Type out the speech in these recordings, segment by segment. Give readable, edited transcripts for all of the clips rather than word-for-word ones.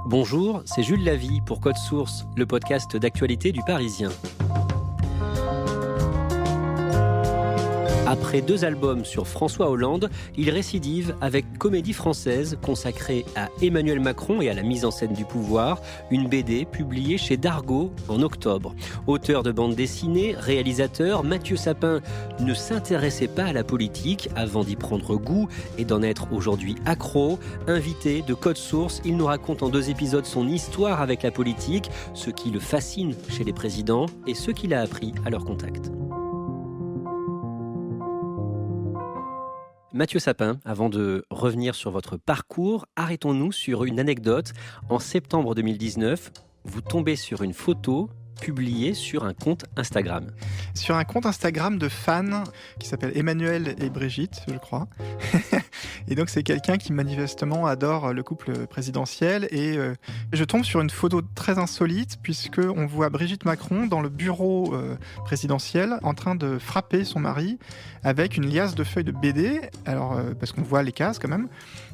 Bonjour, c'est Jules Lavie pour Code Source, le podcast d'actualité du Parisien. Après 2 albums sur François Hollande, il récidive avec Comédie française consacrée à Emmanuel Macron et à la mise en scène du pouvoir, une BD publiée chez Dargaud en octobre. Auteur de bande dessinée, réalisateur, Mathieu Sapin ne s'intéressait pas à la politique avant d'y prendre goût et d'en être aujourd'hui accro. Invité de Code Source, il nous raconte en 2 épisodes son histoire avec la politique, ce qui le fascine chez les présidents et ce qu'il a appris à leur contact. Mathieu Sapin, avant de revenir sur votre parcours, arrêtons-nous sur une anecdote. En septembre 2019, vous tombez sur une photo publiée sur un compte Instagram. Sur un compte Instagram de fans qui s'appelle Emmanuel et Brigitte, je crois. Et donc c'est quelqu'un qui manifestement adore le couple présidentiel. Et je tombe sur une photo très insolite puisqu'on voit Brigitte Macron dans le bureau présidentiel en train de frapper son mari avec une liasse de feuilles de BD. Alors, parce qu'on voit les cases quand même.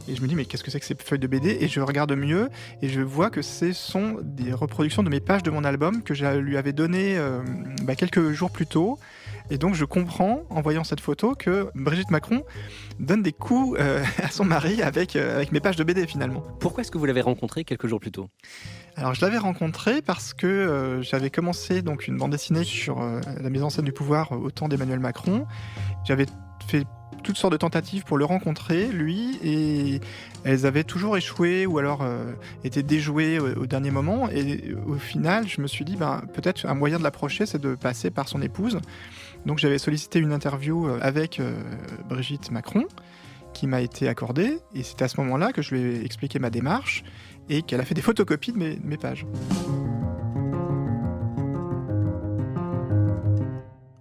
Et je me dis, mais qu'est-ce que c'est que ces feuilles de BD ? Et je regarde mieux et je vois que ce sont des reproductions de mes pages de mon album que je lui avais donné quelques jours plus tôt. Et donc je comprends, en voyant cette photo, que Brigitte Macron donne des coups à son mari avec mes pages de BD finalement. Pourquoi est-ce que vous l'avez rencontré quelques jours plus tôt ? Alors je l'avais rencontré parce que j'avais commencé donc une bande dessinée sur la mise en scène du pouvoir au temps d'Emmanuel Macron. J'avais fait toutes sortes de tentatives pour le rencontrer, lui, et elles avaient toujours échoué ou alors été déjouées au dernier moment. Et au final, je me suis dit, peut-être un moyen de l'approcher, c'est de passer par son épouse. Donc j'avais sollicité une interview avec Brigitte Macron, qui m'a été accordée, et c'est à ce moment-là que je lui ai expliqué ma démarche, et qu'elle a fait des photocopies de mes pages.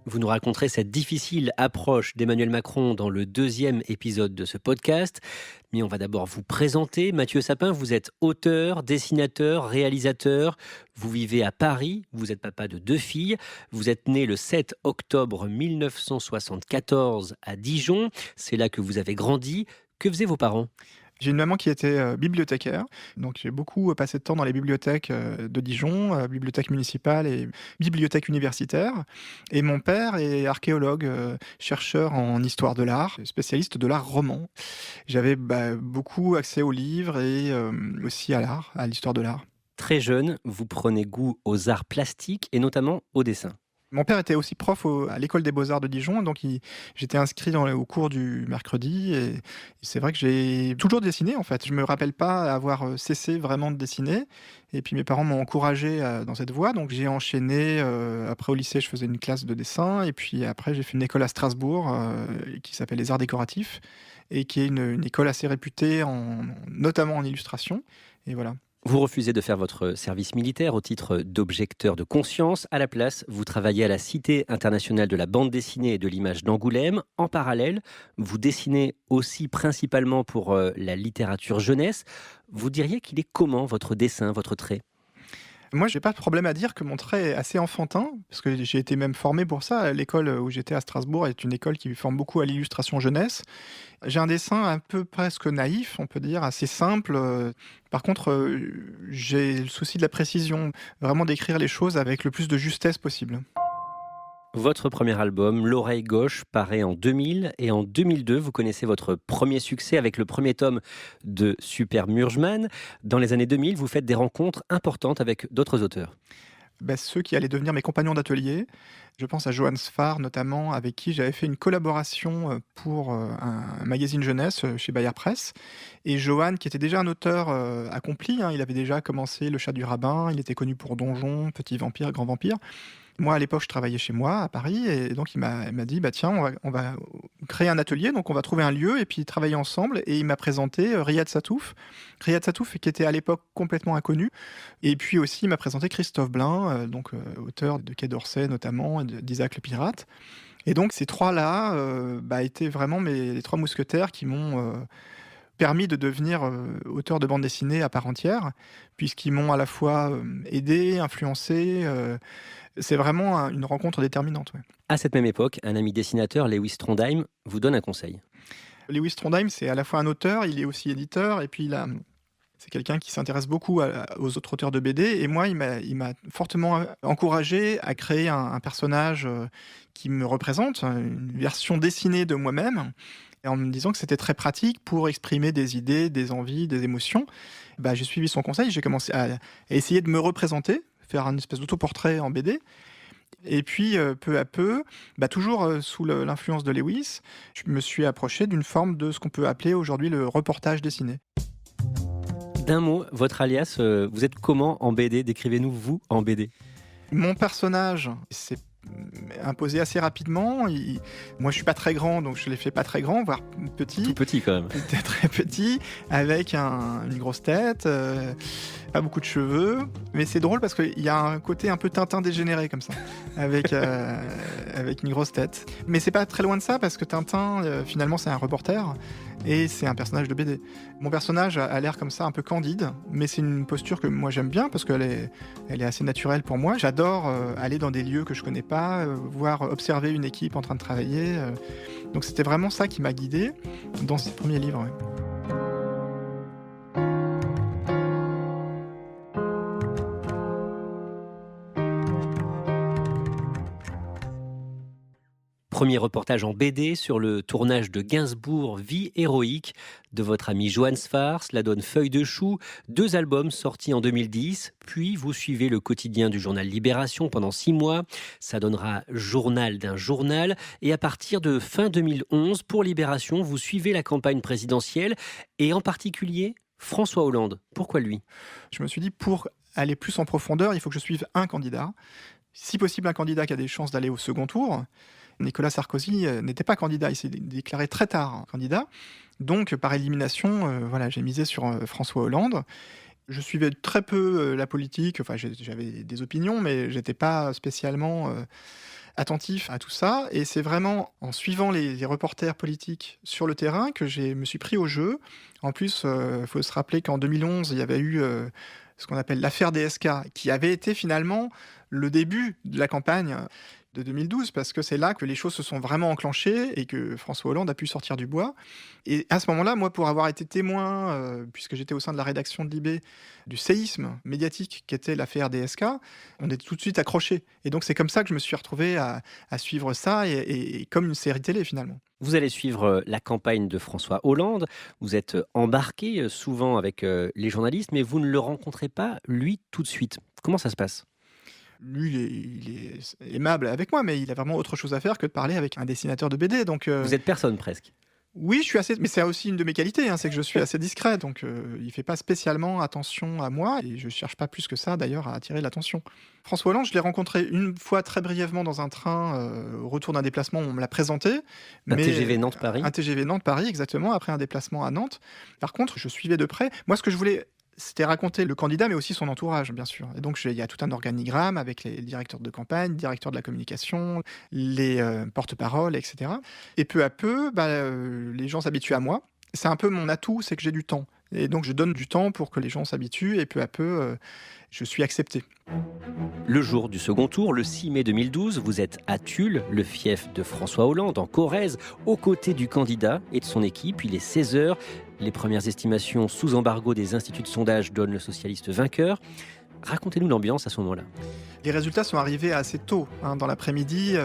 Vous nous raconterez cette difficile approche d'Emmanuel Macron dans le 2e épisode de ce podcast. Mais on va d'abord vous présenter. Mathieu Sapin, vous êtes auteur, dessinateur, réalisateur. Vous vivez à Paris. Vous êtes papa de 2 filles. Vous êtes né le 7 octobre 1974 à Dijon. C'est là que vous avez grandi. Que faisaient vos parents ? J'ai une maman qui était bibliothécaire, donc j'ai beaucoup passé de temps dans les bibliothèques de Dijon, bibliothèque municipale et bibliothèque universitaire. Et mon père est archéologue, chercheur en histoire de l'art, spécialiste de l'art roman. J'avais beaucoup accès aux livres et aussi à l'art, à l'histoire de l'art. Très jeune, vous prenez goût aux arts plastiques et notamment au dessin. Mon père était aussi prof à l'école des beaux-arts de Dijon, donc j'étais inscrit au cours du mercredi, et c'est vrai que j'ai toujours dessiné en fait. Je me rappelle pas avoir cessé vraiment de dessiner, et puis mes parents m'ont encouragé dans cette voie, donc j'ai enchaîné. Après au lycée, je faisais une classe de dessin, et puis après j'ai fait une école à Strasbourg qui s'appelle les Arts décoratifs, et qui est une école assez réputée, notamment en illustration, et voilà. Vous refusez de faire votre service militaire au titre d'objecteur de conscience. À la place, vous travaillez à la Cité internationale de la bande dessinée et de l'image d'Angoulême. En parallèle, vous dessinez aussi principalement pour la littérature jeunesse. Vous diriez qu'il est comment votre dessin, votre trait ? Moi, j'ai pas de problème à dire que mon trait est assez enfantin, parce que j'ai été même formé pour ça. L'école où j'étais à Strasbourg est une école qui forme beaucoup à l'illustration jeunesse. J'ai un dessin un peu presque naïf, on peut dire, assez simple. Par contre, j'ai le souci de la précision, vraiment d'écrire les choses avec le plus de justesse possible. Votre premier album, L'Oreille Gauche, paraît en 2000 et en 2002, vous connaissez votre premier succès avec le premier tome de Super Murgeman. Dans les années 2000, vous faites des rencontres importantes avec d'autres auteurs. Ceux qui allaient devenir mes compagnons d'atelier. Je pense à Johan Sfar notamment, avec qui j'avais fait une collaboration pour un magazine jeunesse chez Bayard Presse. Et Johan, qui était déjà un auteur accompli, il avait déjà commencé Le Chat du Rabbin, il était connu pour Donjon, Petit Vampire, Grand Vampire. Moi, à l'époque, je travaillais chez moi, à Paris, et donc il m'a dit, tiens, on va créer un atelier, donc on va trouver un lieu, et puis travailler ensemble, et il m'a présenté Riyad Satouf. Riyad Satouf, qui était à l'époque complètement inconnu, et puis aussi il m'a présenté Christophe Blain, auteur de Quai d'Orsay notamment, et d'Isaac le Pirate. Et donc ces trois-là étaient vraiment les 3 mousquetaires qui m'ont permis de devenir auteur de bande dessinée à part entière, puisqu'ils m'ont à la fois aidé, influencé. C'est vraiment une rencontre déterminante. Ouais. À cette même époque, un ami dessinateur, Lewis Trondheim, vous donne un conseil. Lewis Trondheim, c'est à la fois un auteur, il est aussi éditeur, et puis il a C'est quelqu'un qui s'intéresse beaucoup aux autres auteurs de BD et moi, il m'a fortement encouragé à créer un personnage qui me représente, une version dessinée de moi-même, et en me disant que c'était très pratique pour exprimer des idées, des envies, des émotions. J'ai suivi son conseil, j'ai commencé à essayer de me représenter, faire une espèce d'autoportrait en BD. Et puis, peu à peu, toujours sous l'influence de Lewis, je me suis approché d'une forme de ce qu'on peut appeler aujourd'hui le reportage dessiné. D'un mot, votre alias, vous êtes comment en BD? Décrivez-nous vous en BD. Mon personnage s'est imposé assez rapidement. Moi, je suis pas très grand, donc je l'ai fait pas très grand, voire petit. Tout petit quand même. Peut-être très petit, avec une grosse tête, pas beaucoup de cheveux. Mais c'est drôle parce qu'il y a un côté un peu Tintin dégénéré comme ça, avec une grosse tête. Mais c'est pas très loin de ça parce que Tintin, finalement, c'est un reporter et c'est un personnage de BD. Mon personnage a l'air comme ça, un peu candide, mais c'est une posture que moi j'aime bien parce qu'elle est assez naturelle pour moi. J'adore aller dans des lieux que je connais pas, voir observer une équipe en train de travailler. Donc c'était vraiment ça qui m'a guidé dans ces premiers livres. Ouais. Premier reportage en BD sur le tournage de Gainsbourg, Vie héroïque, de votre ami Johann Sfar. Cela donne Feuille de chou, 2 albums sortis en 2010. Puis vous suivez le quotidien du journal Libération pendant 6 mois. Ça donnera Journal d'un journal. Et à partir de fin 2011, pour Libération, vous suivez la campagne présidentielle et en particulier François Hollande. Pourquoi lui ? Je me suis dit, pour aller plus en profondeur, il faut que je suive un candidat. Si possible, un candidat qui a des chances d'aller au second tour. Nicolas Sarkozy n'était pas candidat, il s'est déclaré très tard candidat. Donc, par élimination, j'ai misé sur François Hollande. Je suivais très peu la politique, j'avais des opinions, mais j'étais pas spécialement attentif à tout ça. Et c'est vraiment en suivant les reporters politiques sur le terrain que je me suis pris au jeu. En plus, il faut se rappeler qu'en 2011, il y avait eu ce qu'on appelle l'affaire DSK, qui avait été finalement le début de la campagne de 2012, parce que c'est là que les choses se sont vraiment enclenchées et que François Hollande a pu sortir du bois. Et à ce moment-là, moi, pour avoir été témoin, puisque j'étais au sein de la rédaction de Libé, du séisme médiatique qu'était l'affaire DSK, on est tout de suite accroché. Et donc c'est comme ça que je me suis retrouvé à suivre ça, et comme une série télé finalement. Vous allez suivre la campagne de François Hollande. Vous êtes embarqué souvent avec les journalistes, mais vous ne le rencontrez pas, lui, tout de suite. Comment ça se passe ? Lui, il est aimable avec moi, mais il a vraiment autre chose à faire que de parler avec un dessinateur de BD. Donc, vous êtes personne presque. Oui, je suis assez, mais c'est aussi une de mes qualités, c'est que je suis assez discret, donc il fait pas spécialement attention à moi, et je cherche pas plus que ça d'ailleurs à attirer l'attention. François Hollande, je l'ai rencontré une fois très brièvement dans un train, au retour d'un déplacement, on me l'a présenté. TGV Nantes-Paris. Un TGV Nantes-Paris, exactement, après un déplacement à Nantes. Par contre, je suivais de près. Moi, ce que je voulais, c'était raconter le candidat, mais aussi son entourage, bien sûr. Et donc, il y a tout un organigramme avec les directeurs de campagne, directeurs de la communication, les porte-paroles, etc. Et peu à peu, les gens s'habituent à moi. C'est un peu mon atout, c'est que j'ai du temps. Et donc, je donne du temps pour que les gens s'habituent, et peu à peu, je suis accepté. Le jour du second tour, le 6 mai 2012, vous êtes à Tulle, le fief de François Hollande, en Corrèze, aux côtés du candidat et de son équipe. Il est 16h. Les premières estimations sous embargo des instituts de sondage donnent le socialiste vainqueur. Racontez-nous l'ambiance à ce moment-là. Les résultats sont arrivés assez tôt. Dans l'après-midi,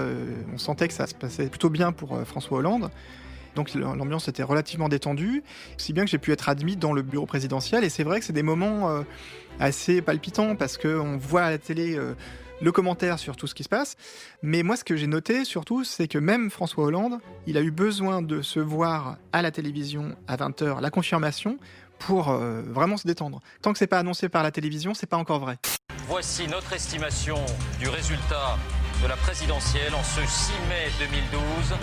on sentait que ça se passait plutôt bien pour François Hollande. Donc l'ambiance était relativement détendue, si bien que j'ai pu être admis dans le bureau présidentiel. Et c'est vrai que c'est des moments assez palpitants parce qu'on voit à la télé le commentaire sur tout ce qui se passe. Mais moi, ce que j'ai noté surtout, c'est que même François Hollande, il a eu besoin de se voir à la télévision à 20h, la confirmation, pour vraiment se détendre. Tant que c'est pas annoncé par la télévision, c'est pas encore vrai. Voici notre estimation du résultat de la présidentielle en ce 6 mai 2012.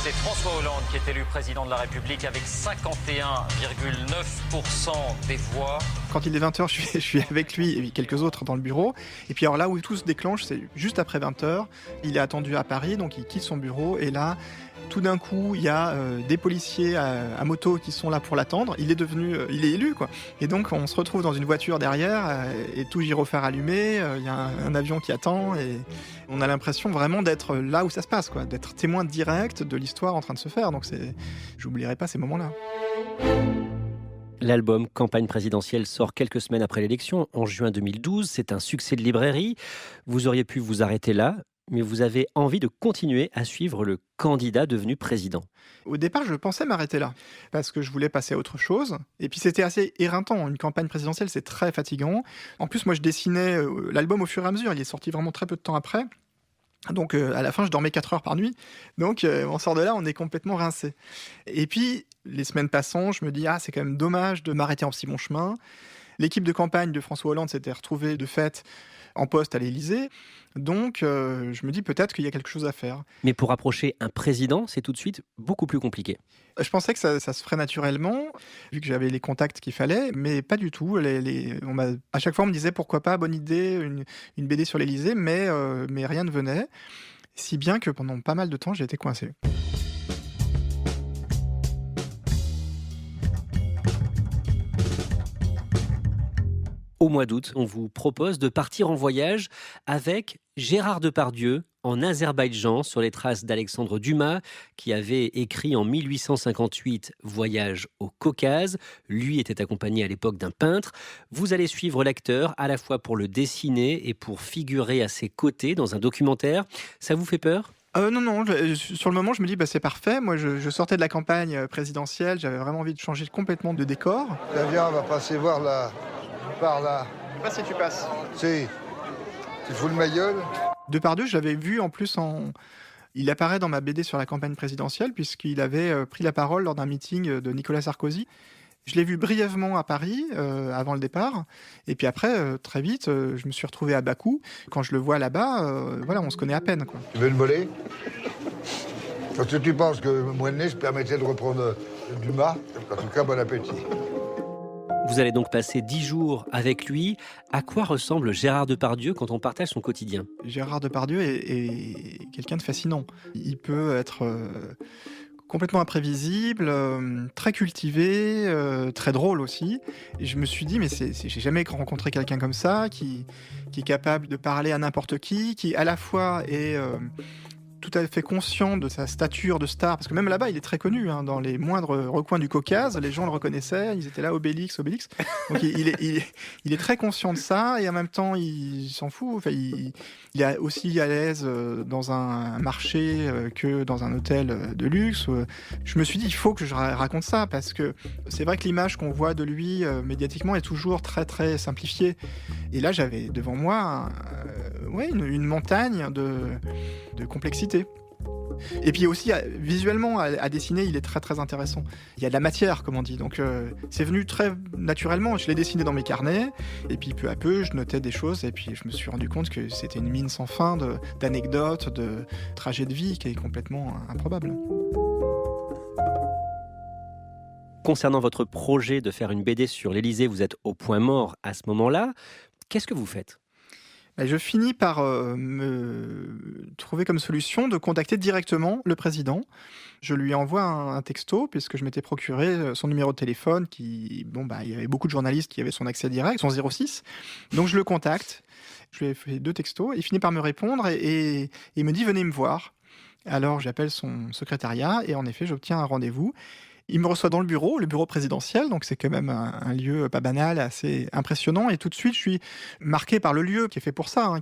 C'est François Hollande qui est élu président de la République avec 51,9% des voix. Quand il est 20h, je suis avec lui et quelques autres dans le bureau. Et puis alors là où tout se déclenche, c'est juste après 20h. Il est attendu à Paris, donc il quitte son bureau. Et là, tout d'un coup, il y a des policiers à moto qui sont là pour l'attendre. Il est élu, quoi. Et donc on se retrouve dans une voiture derrière et tout gyrophare allumé. Il y a un avion qui attend et on a l'impression vraiment d'être là où ça se passe, quoi, d'être témoin direct de l'histoire en train de se faire. Donc j'oublierai pas ces moments-là. L'album Campagne présidentielle sort quelques semaines après l'élection, en juin 2012. C'est un succès de librairie. Vous auriez pu vous arrêter là, mais vous avez envie de continuer à suivre le candidat devenu président. Au départ, je pensais m'arrêter là, parce que je voulais passer à autre chose. Et puis c'était assez éreintant. Une campagne présidentielle, c'est très fatigant. En plus, moi, je dessinais l'album au fur et à mesure. Il est sorti vraiment très peu de temps après. Donc à la fin, je dormais 4 heures par nuit. Donc on sort de là, on est complètement rincé. Et puis, les semaines passant, je me dis, c'est quand même dommage de m'arrêter en si bon chemin. L'équipe de campagne de François Hollande s'était retrouvée de fait en poste à l'Élysée. Donc je me dis peut-être qu'il y a quelque chose à faire. Mais pour approcher un président, c'est tout de suite beaucoup plus compliqué. Je pensais que ça se ferait naturellement, vu que j'avais les contacts qu'il fallait, mais pas du tout. À chaque fois, on me disait pourquoi pas, bonne idée, une BD sur l'Élysée, mais rien ne venait. Si bien que pendant pas mal de temps, j'ai été coincé. Au mois d'août, on vous propose de partir en voyage avec Gérard Depardieu en Azerbaïdjan sur les traces d'Alexandre Dumas qui avait écrit en 1858 Voyage au Caucase. Lui était accompagné à l'époque d'un peintre. Vous allez suivre l'acteur à la fois pour le dessiner et pour figurer à ses côtés dans un documentaire. Ça vous fait peur ? Non, sur le moment, je me dis, c'est parfait. Moi, je sortais de la campagne présidentielle, j'avais vraiment envie de changer complètement de décor. Viens, on va passer voir là. Par là. Je sais pas si tu passes. Si. Tu fous de ma gueule ? Depardieu, je l'avais vu en plus il apparaît dans ma BD sur la campagne présidentielle puisqu'il avait pris la parole lors d'un meeting de Nicolas Sarkozy. Je l'ai vu brièvement à Paris avant le départ. Et puis après, très vite, je me suis retrouvé à Bakou. Quand je le vois là-bas, on se connaît à peine, quoi. Tu veux une volée ? Parce que tu penses que moi, je permettais de reprendre Dumas ? En tout cas, bon appétit. Vous allez donc passer 10 jours avec lui. À quoi ressemble Gérard Depardieu quand on partage son quotidien ? Gérard Depardieu est quelqu'un de fascinant. Il peut être complètement imprévisible, très cultivé, très drôle aussi. Et je me suis dit, mais j'ai jamais rencontré quelqu'un comme ça, qui est capable de parler à n'importe qui à la fois est tout à fait conscient de sa stature de star, parce que même là-bas, il est très connu, dans les moindres recoins du Caucase, les gens le reconnaissaient, ils étaient là, Obélix. Donc il est très conscient de ça, et en même temps, il s'en fout. Enfin, il est aussi à l'aise dans un marché que dans un hôtel de luxe. Je me suis dit, il faut que je raconte ça, parce que c'est vrai que l'image qu'on voit de lui médiatiquement est toujours très, très simplifiée. Et là, j'avais devant moi une montagne de complexité. Et puis aussi, visuellement, à dessiner, il est très très intéressant. Il y a de la matière, comme on dit. Donc c'est venu très naturellement. Je l'ai dessiné dans mes carnets, et puis peu à peu, je notais des choses, et puis je me suis rendu compte que c'était une mine sans fin d'anecdotes, de trajets de vie qui est complètement improbable. Concernant votre projet de faire une BD sur l'Élysée, vous êtes au point mort à ce moment-là. Qu'est-ce que vous faites ? Je finis par me trouver comme solution de contacter directement le président. Je lui envoie un texto, puisque je m'étais procuré son numéro de téléphone, il y avait beaucoup de journalistes qui avaient son accès direct, son 06. Donc je le contacte, je lui ai fait 2 textos, il finit par me répondre et il me dit « venez me voir ». Alors j'appelle son secrétariat et en effet j'obtiens un rendez-vous. Il me reçoit dans le bureau présidentiel, donc c'est quand même un lieu pas banal, assez impressionnant. Et tout de suite, je suis marqué par le lieu qui est fait pour ça.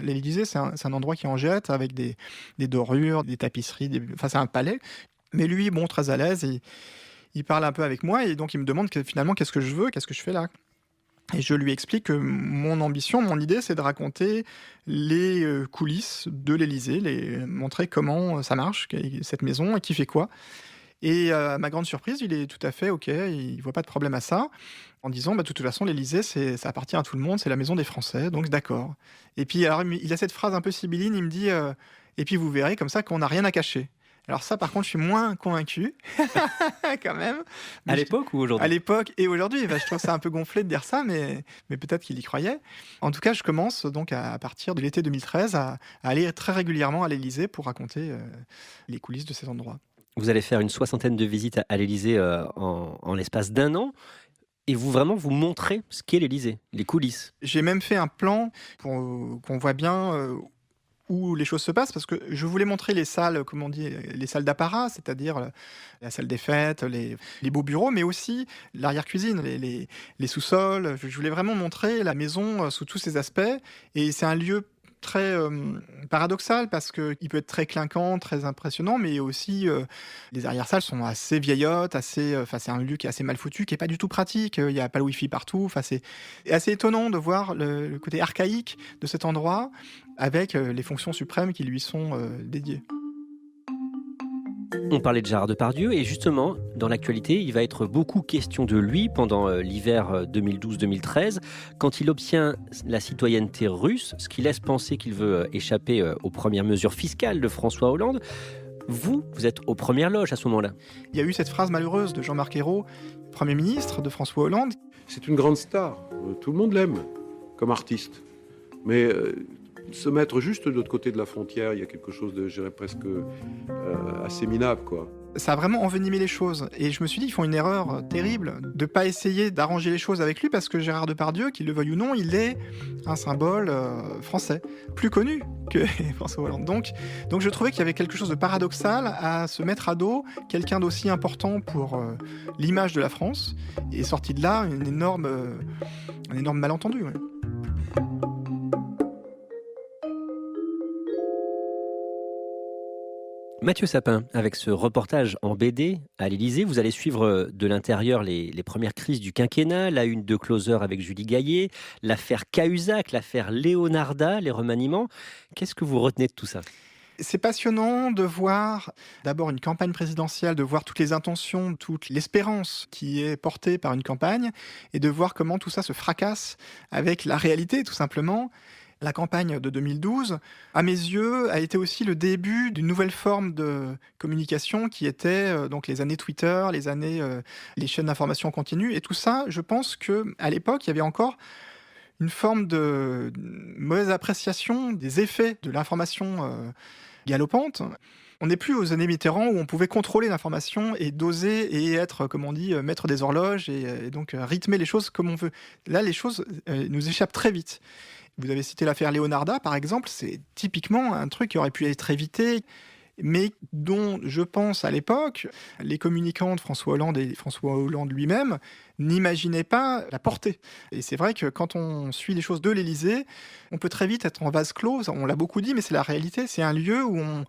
L'Élysée, c'est un endroit qui en jette, avec des dorures, des tapisseries, c'est un palais. Mais lui, très à l'aise, il parle un peu avec moi et donc il me demande finalement qu'est-ce que je veux, qu'est-ce que je fais là. Et je lui explique que mon ambition, mon idée, c'est de raconter les coulisses de l'Élysée, montrer comment ça marche, cette maison, et qui fait quoi. Et à ma grande surprise, il est tout à fait OK, il voit pas de problème à ça, en disant de toute façon l'Élysée ça appartient à tout le monde, c'est la maison des Français, donc d'accord. Et puis alors il a cette phrase un peu sibylline, il me dit et puis vous verrez comme ça qu'on n'a rien à cacher. Alors ça par contre je suis moins convaincu quand même. À l'époque ou aujourd'hui ? À l'époque et aujourd'hui, je trouve ça un peu gonflé de dire ça, mais peut-être qu'il y croyait. En tout cas, je commence donc à partir de l'été 2013 à aller très régulièrement à l'Élysée pour raconter les coulisses de ces endroits. Vous allez faire une 60aine de visites à l'Élysée en l'espace d'1 an. Et vous montrez ce qu'est l'Élysée, les coulisses. J'ai même fait un plan pour qu'on voit bien où les choses se passent, parce que je voulais montrer les salles, comme on dit, les salles d'apparat, c'est-à-dire la salle des fêtes, les beaux bureaux, mais aussi l'arrière-cuisine, les sous-sols. Je voulais vraiment montrer la maison sous tous ses aspects, et c'est un lieu très paradoxal, parce qu'il peut être très clinquant, très impressionnant, mais aussi les arrière-salles sont assez vieillottes, c'est un lieu qui est assez mal foutu, qui n'est pas du tout pratique, il n'y a pas le wifi partout, c'est assez étonnant de voir le côté archaïque de cet endroit, avec les fonctions suprêmes qui lui sont dédiées. On parlait de Gérard Depardieu et justement, dans l'actualité, il va être beaucoup question de lui pendant l'hiver 2012-2013, quand il obtient la citoyenneté russe, ce qui laisse penser qu'il veut échapper aux premières mesures fiscales de François Hollande. Vous êtes aux premières loges à ce moment-là. Il y a eu cette phrase malheureuse de Jean-Marc Ayrault, Premier ministre de François Hollande. C'est une grande star, tout le monde l'aime comme artiste, mais se mettre juste de l'autre côté de la frontière, il y a quelque chose de, je dirais, presque assez minable, quoi. Ça a vraiment envenimé les choses. Et je me suis dit, ils font une erreur terrible de ne pas essayer d'arranger les choses avec lui, parce que Gérard Depardieu, qu'il le veuille ou non, il est un symbole français, plus connu que François Hollande. Donc je trouvais qu'il y avait quelque chose de paradoxal à se mettre à dos quelqu'un d'aussi important pour l'image de la France. Et sorti de là, un énorme malentendu. Ouais. Mathieu Sapin, avec ce reportage en BD à l'Élysée, vous allez suivre de l'intérieur les premières crises du quinquennat, la une de Closer avec Julie Gaillet, l'affaire Cahuzac, l'affaire Leonarda, les remaniements. Qu'est-ce que vous retenez de tout ça ? C'est passionnant de voir d'abord une campagne présidentielle, de voir toutes les intentions, toute l'espérance qui est portée par une campagne, et de voir comment tout ça se fracasse avec la réalité, tout simplement. La campagne de 2012, à mes yeux, a été aussi le début d'une nouvelle forme de communication qui était donc les années Twitter, les chaînes d'information continue. Et tout ça, je pense qu'à l'époque, il y avait encore une forme de mauvaise appréciation des effets de l'information galopante. On n'est plus aux années Mitterrand où on pouvait contrôler l'information et doser et être, comme on dit, maître des horloges et donc rythmer les choses comme on veut. Là, les choses nous échappent très vite. Vous avez cité l'affaire Leonarda, par exemple, c'est typiquement un truc qui aurait pu être évité, mais dont, je pense, à l'époque, les communicants de François Hollande et François Hollande lui-même n'imaginaient pas la portée. Et c'est vrai que quand on suit les choses de l'Élysée, on peut très vite être en vase clos, on l'a beaucoup dit, mais c'est la réalité, c'est un lieu où on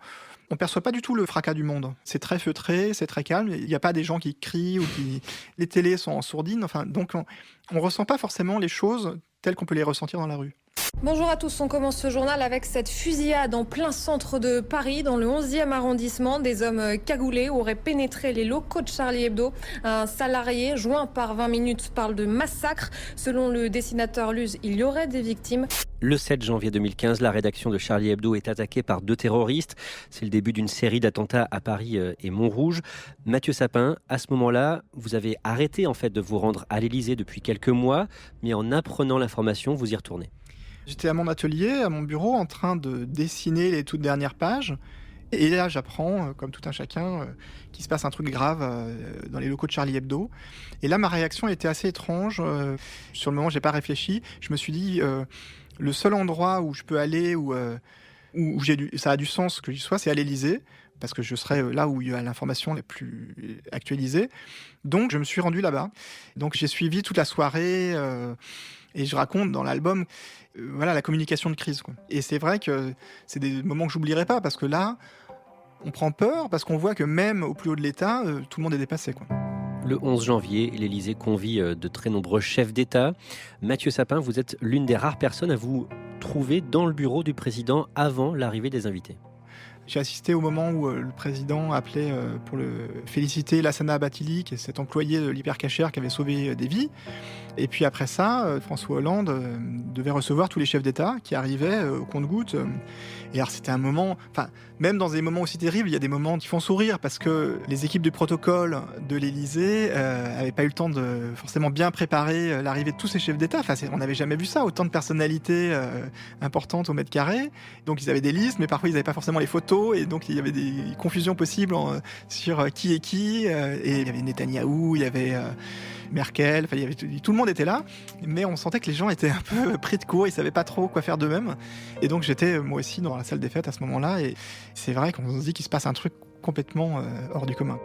ne perçoit pas du tout le fracas du monde. C'est très feutré, c'est très calme, il n'y a pas des gens qui crient ou qui... Les télés sont en sourdine, donc on ne ressent pas forcément les choses telles qu'on peut les ressentir dans la rue. Bonjour à tous, on commence ce journal avec cette fusillade en plein centre de Paris, dans le 11e arrondissement. Des hommes cagoulés auraient pénétré les locaux de Charlie Hebdo. Un salarié joint par 20 minutes parle de massacre. Selon le dessinateur Luz, il y aurait des victimes. Le 7 janvier 2015, la rédaction de Charlie Hebdo est attaquée par 2 terroristes. C'est le début d'une série d'attentats à Paris et Montrouge. Mathieu Sapin, à ce moment-là, vous avez arrêté en fait de vous rendre à l'Élysée depuis quelques mois, mais en apprenant l'information, vous y retournez. J'étais à mon atelier, à mon bureau, en train de dessiner les toutes dernières pages. Et là, j'apprends, comme tout un chacun, qu'il se passe un truc grave dans les locaux de Charlie Hebdo. Et là, ma réaction était assez étrange. Sur le moment, j'ai pas réfléchi. Je me suis dit, le seul endroit où je peux aller, où ça a du sens que j'y sois, c'est à l'Élysée, parce que je serai là où il y a l'information la plus actualisée. Donc, je me suis rendu là-bas. Donc, j'ai suivi toute la soirée... Et je raconte dans l'album la communication de crise, quoi. Et c'est vrai que c'est des moments que j'oublierai pas, parce que là, on prend peur, parce qu'on voit que même au plus haut de l'État, tout le monde est dépassé, quoi. Le 11 janvier, l'Élysée convie de très nombreux chefs d'État. Mathieu Sapin, vous êtes l'une des rares personnes à vous trouver dans le bureau du président avant l'arrivée des invités. J'ai assisté au moment où le président appelait pour féliciter Lassana Bathily, qui est cet employé de l'hypercachère qui avait sauvé des vies. Et puis après ça, François Hollande devait recevoir tous les chefs d'État qui arrivaient au compte-gouttes. Et alors c'était un moment, même dans des moments aussi terribles, il y a des moments qui font sourire, parce que les équipes du protocole de l'Élysée n'avaient pas eu le temps de forcément bien préparer l'arrivée de tous ces chefs d'État. On n'avait jamais vu ça, autant de personnalités importantes au mètre carré. Donc ils avaient des listes, mais parfois ils n'avaient pas forcément les photos, et donc il y avait des confusions possibles sur qui est qui. Et il y avait Netanyahou, il y avait Merkel, tout le monde était là, mais on sentait que les gens étaient un peu pris de court, ils savaient pas trop quoi faire d'eux-mêmes. Et donc j'étais moi aussi dans la salle des fêtes à ce moment-là, et c'est vrai qu'on se dit qu'il se passe un truc complètement hors du commun.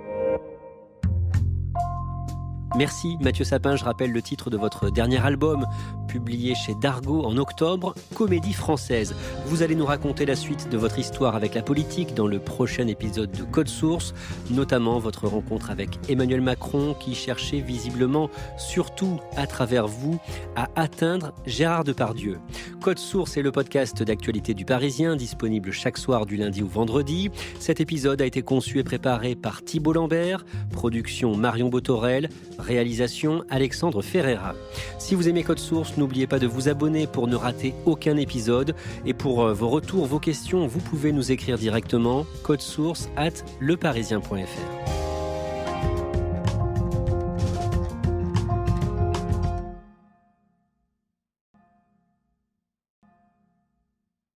Merci Mathieu Sapin, je rappelle le titre de votre dernier album, publié chez Dargaud en octobre, Comédie française. Vous allez nous raconter la suite de votre histoire avec la politique dans le prochain épisode de Code Source, notamment votre rencontre avec Emmanuel Macron qui cherchait visiblement, surtout à travers vous, à atteindre Gérard Depardieu. Code Source est le podcast d'actualité du Parisien, disponible chaque soir du lundi au vendredi. Cet épisode a été conçu et préparé par Thibault Lambert, production Marion Botorel, réalisation Alexandre Ferreira. Si vous aimez Code Source, n'oubliez pas de vous abonner pour ne rater aucun épisode. Et pour vos retours, vos questions, vous pouvez nous écrire directement codesource@leparisien.fr.